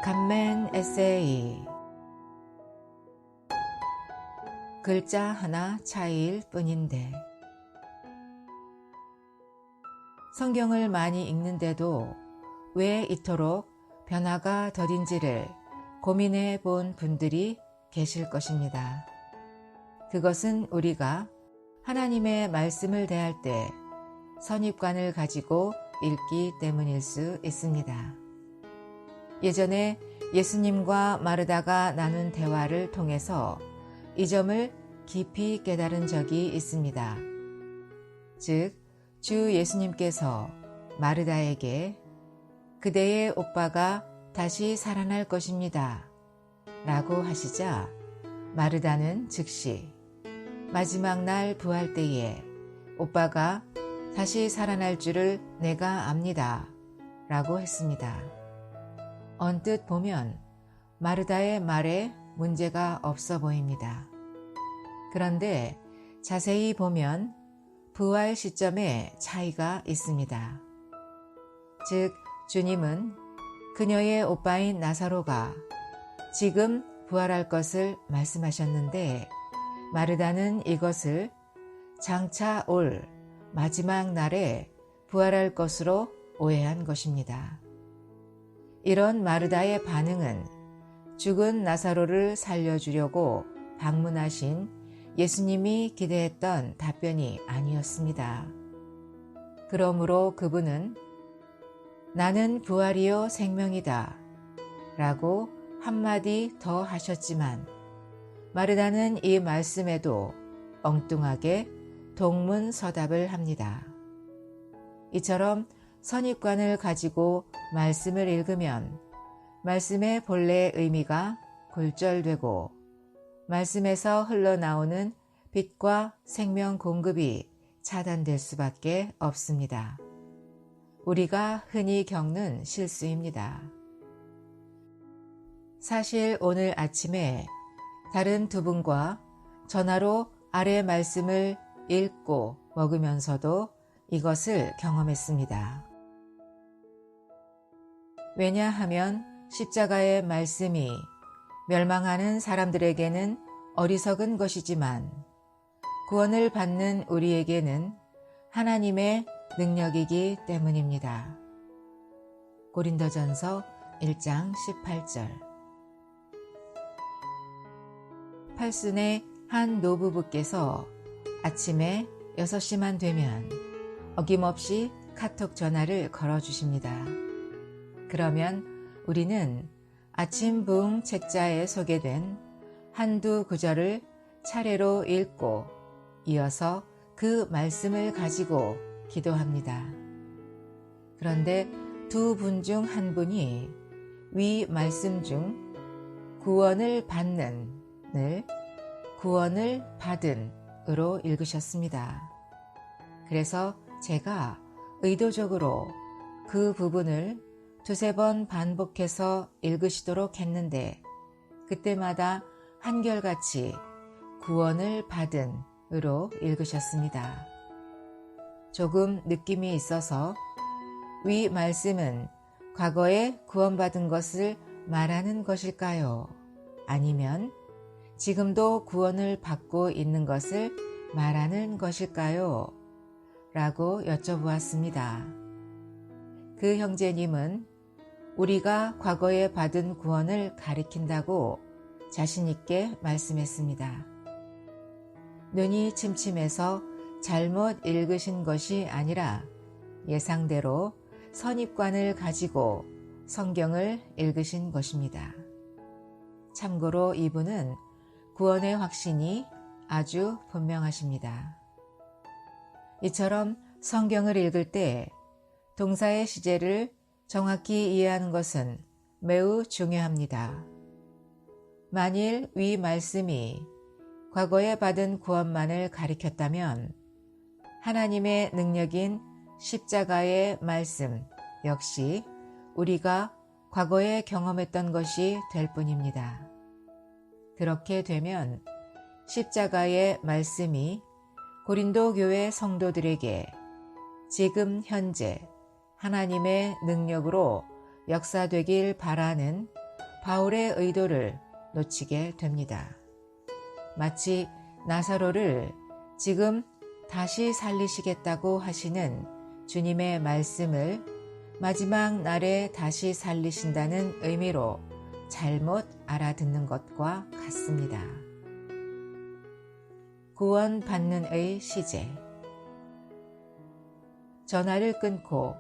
간멘 에세이. 글자 하나 차이일 뿐인데. 성경을 많이 읽는데도 왜 이토록 변화가 더딘지를 고민해 본 분들이 계실 것입니다. 그것은 우리가 하나님의 말씀을 대할 때 선입관을 가지고 읽기 때문일 수 있습니다. 예전에 예수님과 마르다가 나눈 대화를 통해서 이 점을 깊이 깨달은 적이 있습니다. 즉, 주 예수님께서 마르다에게 그대의 오빠가 다시 살아날 것입니다 라고 하시자 마르다는 즉시 마지막 날 부활 때에 오빠가 다시 살아날 줄을 내가 압니다 라고 했습니다. 언뜻 보면 마르다의 말에 문제가 없어 보입니다. 그런데 자세히 보면 부활 시점에 차이가 있습니다. 즉, 주님은 그녀의 오빠인 나사로가 지금 부활할 것을 말씀하셨는데 마르다는 이것을 장차 올 마지막 날에 부활할 것으로 오해한 것입니다. 이런 마르다의 반응은 죽은 나사로를 살려주려고 방문하신 예수님이 기대했던 답변이 아니었습니다. 그러므로 그분은 나는 부활이요 생명이다 라고 한마디 더 하셨지만 마르다는 이 말씀에도 엉뚱하게 동문서답을 합니다. 이처럼 선입관을 가지고 말씀을 읽으면 말씀의 본래 의미가 굴절되고 말씀에서 흘러나오는 빛과 생명 공급이 차단될 수밖에 없습니다. 우리가 흔히 겪는 실수입니다. 사실 오늘 아침에 다른 두 분과 전화로 아래 말씀을 읽고 먹으면서도 이것을 경험했습니다. 왜냐하면 십자가의 말씀이 멸망하는 사람들에게는 어리석은 것이지만 구원을 받는 우리에게는 하나님의 능력이기 때문입니다. 고린도전서 1장 18절. 팔순의 한 노부부께서 아침에 6시만 되면 어김없이 카톡 전화를 걸어주십니다. 그러면 우리는 아침 부흥 책자에 소개된 한두 구절을 차례로 읽고 이어서 그 말씀을 가지고 기도합니다. 그런데 두 분 중 한 분이 위 말씀 중 구원을 받는을 구원을 받은으로 읽으셨습니다. 그래서 제가 의도적으로 그 부분을 두세 번 반복해서 읽으시도록 했는데 그때마다 한결같이 구원을 받은으로 읽으셨습니다. 조금 느낌이 있어서 위 말씀은 과거에 구원받은 것을 말하는 것일까요? 아니면 지금도 구원을 받고 있는 것을 말하는 것일까요? 라고 여쭤보았습니다. 그 형제님은 우리가 과거에 받은 구원을 가리킨다고 자신있게 말씀했습니다. 눈이 침침해서 잘못 읽으신 것이 아니라 예상대로 선입관을 가지고 성경을 읽으신 것입니다. 참고로 이분은 구원의 확신이 아주 분명하십니다. 이처럼 성경을 읽을 때 동사의 시제를 정확히 이해하는 것은 매우 중요합니다. 만일 위 말씀이 과거에 받은 구원만을 가리켰다면 하나님의 능력인 십자가의 말씀 역시 우리가 과거에 경험했던 것이 될 뿐입니다. 그렇게 되면 십자가의 말씀이 고린도 교회 성도들에게 지금 현재 하나님의 능력으로 역사되길 바라는 바울의 의도를 놓치게 됩니다. 마치 나사로를 지금 다시 살리시겠다고 하시는 주님의 말씀을 마지막 날에 다시 살리신다는 의미로 잘못 알아듣는 것과 같습니다. 구원받는 의 시제. 전화를 끊고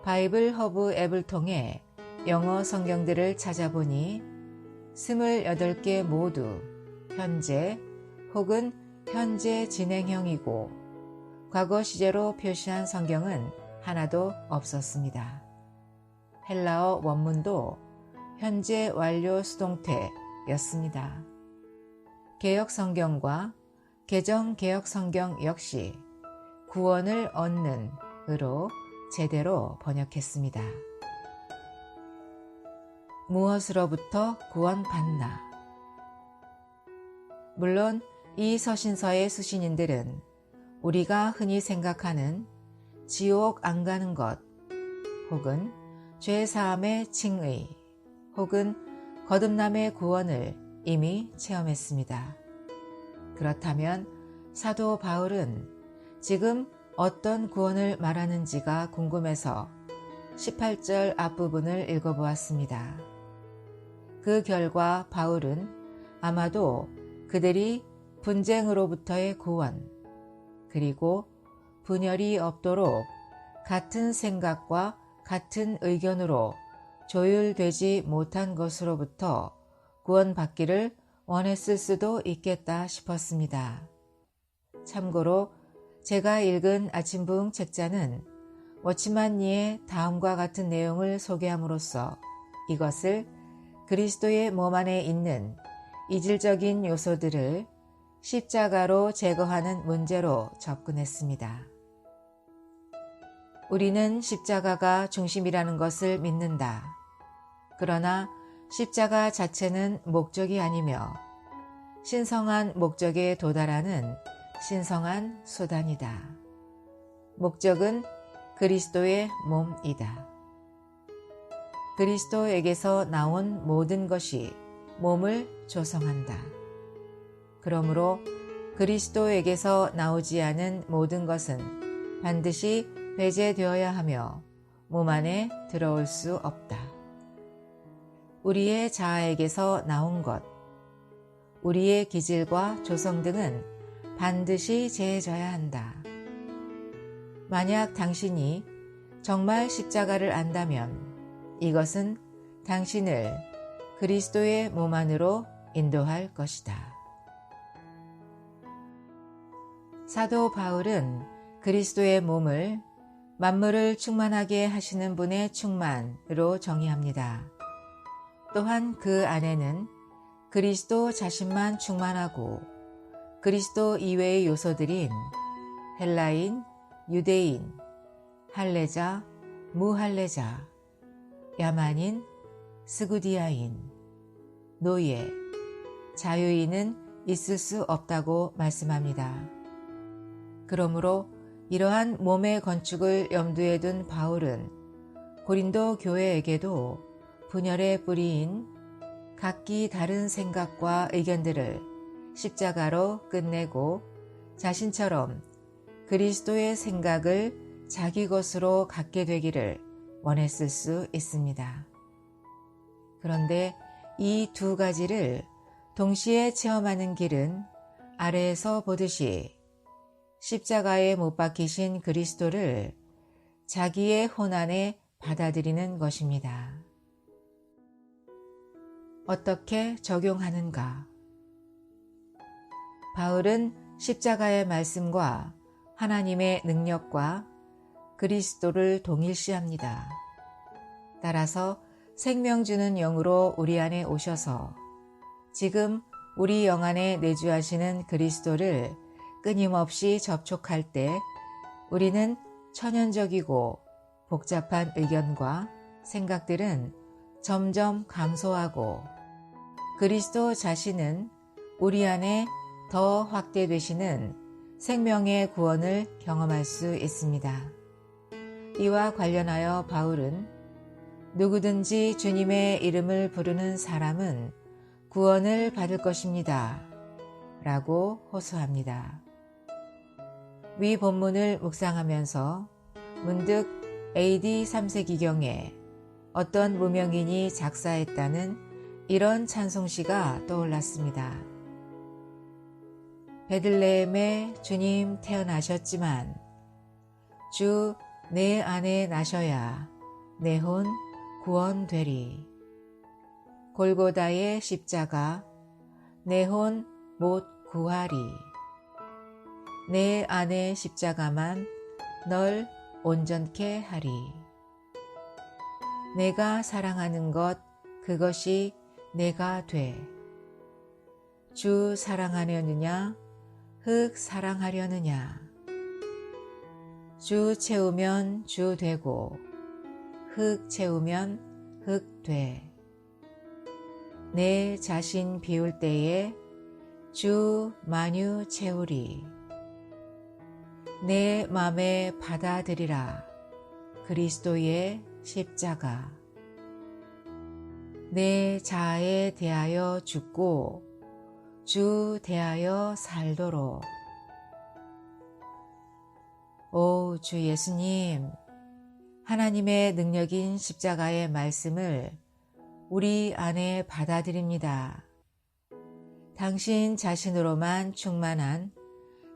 바이블 허브 앱을 통해 영어 성경들을 찾아보니 28개 모두 현재 혹은 현재 진행형이고 과거 시제로 표시한 성경은 하나도 없었습니다. 헬라어 원문도 현재 완료 수동태였습니다. 개역 성경과 개정 개역 성경 역시 구원을 얻는 으로 제대로 번역했습니다. 무엇으로부터 구원받나? 물론 이 서신서의 수신인들은 우리가 흔히 생각하는 지옥 안 가는 것 혹은 죄사함의 칭의 혹은 거듭남의 구원을 이미 체험했습니다. 그렇다면 사도 바울은 지금 어떤 구원을 말하는지가 궁금해서 18절 앞부분을 읽어보았습니다. 그 결과 바울은 아마도 그들이 분쟁으로부터의 구원, 그리고 분열이 없도록 같은 생각과 같은 의견으로 조율되지 못한 것으로부터 구원받기를 원했을 수도 있겠다 싶었습니다. 참고로 제가 읽은 아침부흥 책자는 워치만 니의 다음과 같은 내용을 소개함으로써 이것을 그리스도의 몸 안에 있는 이질적인 요소들을 십자가로 제거하는 문제로 접근했습니다. 우리는 십자가가 중심이라는 것을 믿는다. 그러나 십자가 자체는 목적이 아니며 신성한 목적에 도달하는 신성한 수단이다. 목적은 그리스도의 몸이다. 그리스도에게서 나온 모든 것이 몸을 조성한다. 그러므로 그리스도에게서 나오지 않은 모든 것은 반드시 배제되어야 하며 몸 안에 들어올 수 없다. 우리의 자아에게서 나온 것, 우리의 기질과 조성 등은 반드시 제해져야 한다. 만약 당신이 정말 십자가를 안다면 이것은 당신을 그리스도의 몸 안으로 인도할 것이다. 사도 바울은 그리스도의 몸을 만물을 충만하게 하시는 분의 충만으로 정의합니다. 또한 그 안에는 그리스도 자신만 충만하고 그리스도 이외의 요소들인 헬라인, 유대인, 할례자, 무할례자, 야만인, 스구디아인, 노예, 자유인은 있을 수 없다고 말씀합니다. 그러므로 이러한 몸의 건축을 염두에 둔 바울은 고린도 교회에게도 분열의 뿌리인 각기 다른 생각과 의견들을 십자가로 끝내고 자신처럼 그리스도의 생각을 자기 것으로 갖게 되기를 원했을 수 있습니다. 그런데 이 두 가지를 동시에 체험하는 길은 아래에서 보듯이 십자가에 못 박히신 그리스도를 자기의 혼안에 받아들이는 것입니다. 어떻게 적용하는가? 바울은 십자가의 말씀과 하나님의 능력과 그리스도를 동일시합니다. 따라서 생명 주는 영으로 우리 안에 오셔서 지금 우리 영 안에 내주하시는 그리스도를 끊임없이 접촉할 때 우리는 천연적이고 복잡한 의견과 생각들은 점점 감소하고 그리스도 자신은 우리 안에 더 확대되시는 생명의 구원을 경험할 수 있습니다. 이와 관련하여 바울은 누구든지 주님의 이름을 부르는 사람은 구원을 받을 것입니다. 라고 호소합니다. 위 본문을 묵상하면서 문득 AD 3세기경에 어떤 무명인이 작사했다는 이런 찬송시가 떠올랐습니다. 베들레헴에 주님 태어나셨지만 주 내 안에 나셔야 내 혼 구원되리. 골고다의 십자가 내 혼 못 구하리. 내 안의 십자가만 널 온전케 하리. 내가 사랑하는 것 그것이 내가 돼. 주 사랑하려느냐 흙 사랑하려느냐. 주 채우면 주 되고 흙 채우면 흙 돼. 내 자신 비울 때에 주 만유 채우리. 내 맘에 받아들이라 그리스도의 십자가. 내 자아에 대하여 죽고 주 대하여 살도록. 오 주 예수님, 하나님의 능력인 십자가의 말씀을 우리 안에 받아들입니다. 당신 자신으로만 충만한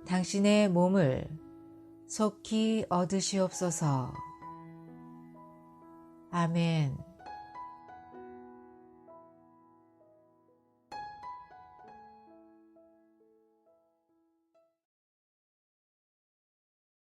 당신의 몸을 속히 얻으시옵소서. 아멘.